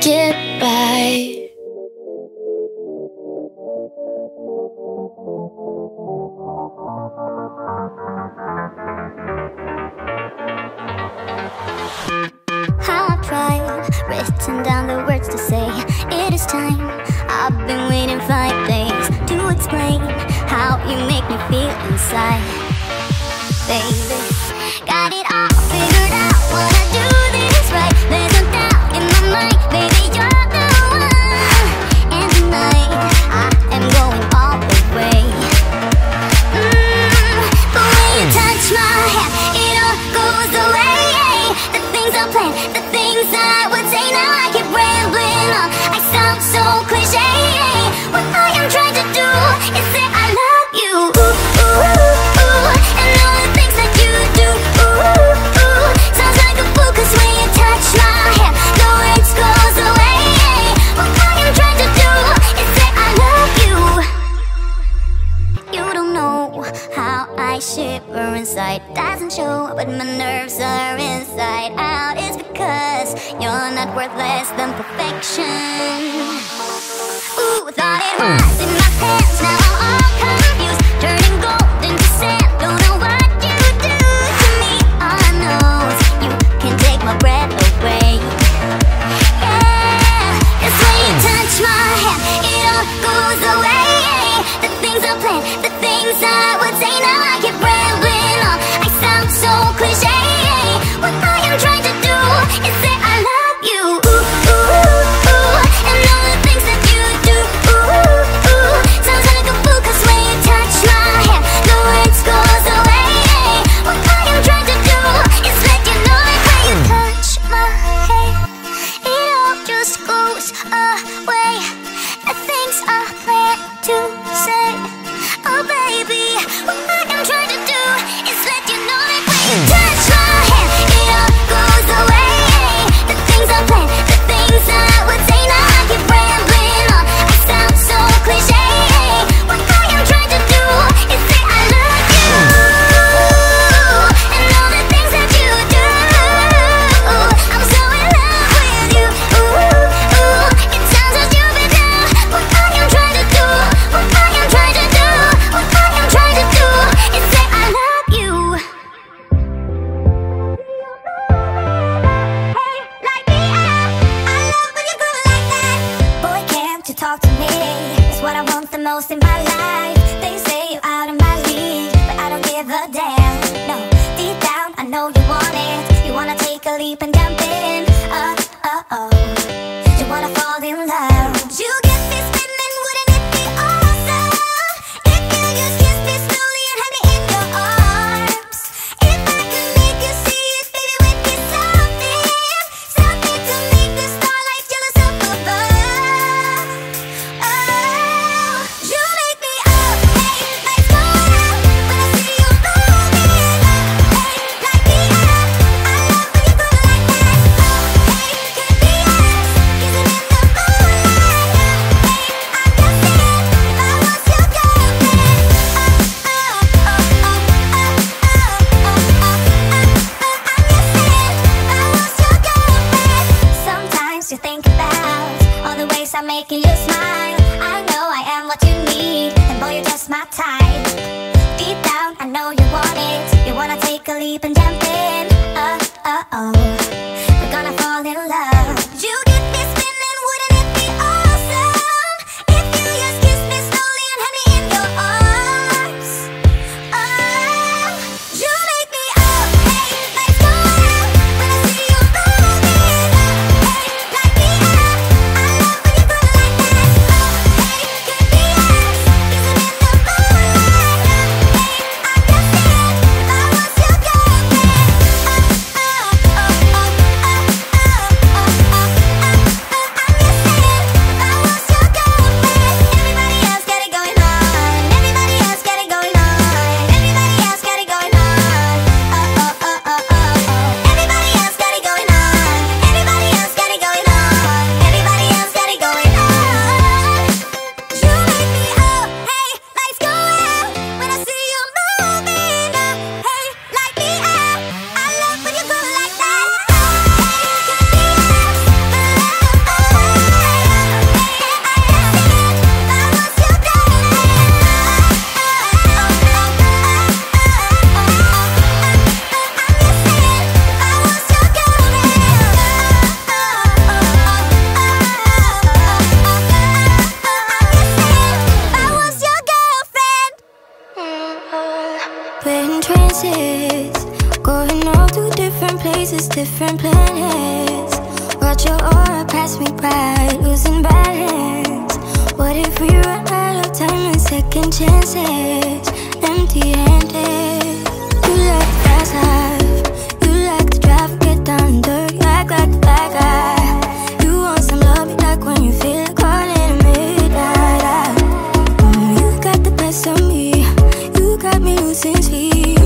get by. How I tried, written down the words to say it is time. I've been waiting 5 days to explain how you make me feel inside. Baby, got it all figured out, wanna do this right. There's no doubt in my mind, baby, you're the one. And tonight, I am going all the way. The way you touch my hand, it all goes away. The things I plan, the things I would say, now I keep rambling on. I sound so cliche. What I am trying to do is say I love you. Ooh, ooh, ooh, ooh. And all the things that you do. Ooh, ooh, ooh. Sounds like a fool, 'cause when you touch my hand, the words goes away. What I am trying to do is say I love you. You don't know how I shiver inside. Doesn't show, but my nerves are inside out. It's because you're not worth less than perfection. Ooh, thought it was in my pants, now I'm all confused. Turning gold into sand, don't know what you do to me. All I know is you can take my breath away. Yeah, 'cause when you touch my hand, it all goes away. The things I plan, the things I would say, now I keep rambling on. I sound so cliche. What I am trying to do is say I love you. Ooh, ooh, ooh, ooh. And all the things that you do. Ooh, ooh, ooh. Sounds like a fool, 'cause when you touch my hand, the words goes away. What I am trying to do is let you know that when you touch my hand, it all just goes away. The things I plan to say, oh baby, what I am trying to do is let you know that when you touch my hand, it all goes away. The things I plan, the things I would say, now I keep rambling on. I sound so cliche. What I am trying to do is say I love you. And all the things that you do, I'm so in love with you. Ooh, ooh, it sounds so stupid now. What I am trying to do, what I am trying to do, what I am trying to do is say I love you. Hey, like me, I love when you groove like that. Boy, can't you talk to me? It's what I want the most in my life. They say you're out of my league, but I don't give a damn. No, deep down I know you want it. You wanna take a leap and jump in. Oh, you wanna fall in love. You get me spinning, wouldn't it be awesome if you just kiss me slowly and have me in your arms? If I could make you see it, baby, with me something, something to make the starlight jealous up above. Oh, you make me up, hey, lights go out when I see you moving up, hey, like me up. I love when you groove like that. Oh, hey, could be us, kissing in the moonlight. Hey, I'm guessing if I was your girlfriend. Oh, oh, oh, oh, oh, oh, oh, oh, oh, I'm guessing if I was your girlfriend. Sometimes you think about all the ways I'm making you smile. I know I am what you need, and boy, you're just my type. Deep down, I know you want it. You wanna take a leap and jump in. Oh, we're gonna fall in love. You get me spinning, wouldn't it be awesome if you just kiss me slowly and have me in your arms? Oh, you make me up, hey, lights go out when I see you moving up, hey, like me up. I love when you groove like that. Oh, hey, could be us, kissing in the moonlight. Hey, I'm guessing if I was your girlfriend. We're in trances, going all to different places, different planets. Watch your aura pass me by, losing balance. What if we run out of time and second chances? Empty-handed. You like the fast life, you like to drive, get down and dirty, you act like the bad guy. You want some love, you like when you feel like calling midnight. You got the best of me, you got me losing sleep.